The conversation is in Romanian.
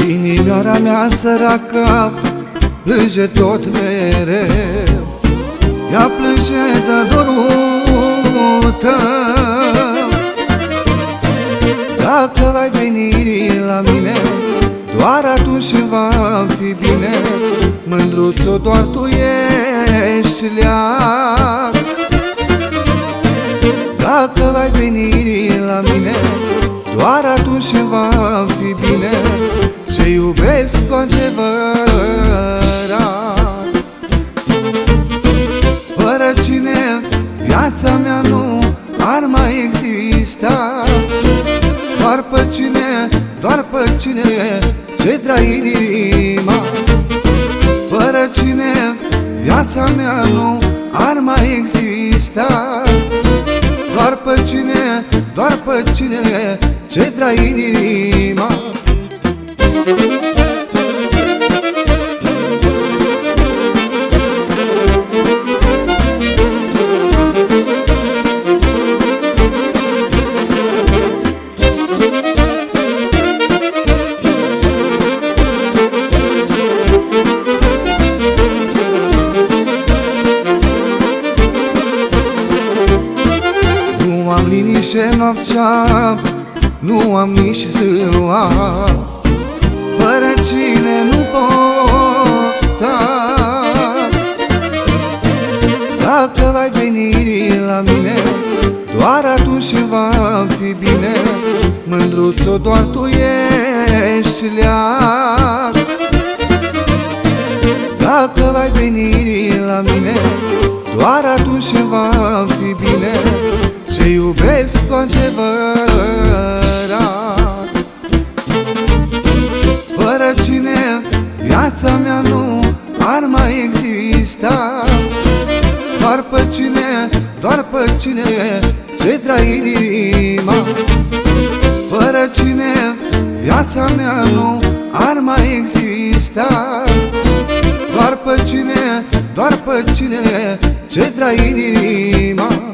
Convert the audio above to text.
Inimioara mea săracă plânge tot mereu, ea plânge de dorul tău. Dacă vai veni la mine, doar atunci va fi bine, mândruțo, doar tu ești leac. Dacă vai veni la mine, doar atunci va fi bine, ce iubesc cu adevărat. Fără cine viața mea nu ar mai exista, doar pe cine ce vrea inima. Fără cine viața mea nu ar mai exista, doar pe cine ce vrea inima. Nu am liniște noaptea, nu am nici ziua, fără cine nu pot sta. Dacă vai veni la mine, doar atunci va fi bine, mândruțo, doar tu ești leac. Dacă vai veni la mine, doar atunci va fi bine, ce iubesc cu adevărat. Fără cine viața mea nu ar mai exista, doar pe cine ce vrea inima. Fără cine viața mea nu ar mai exista, doar pe cine ce vrea inima.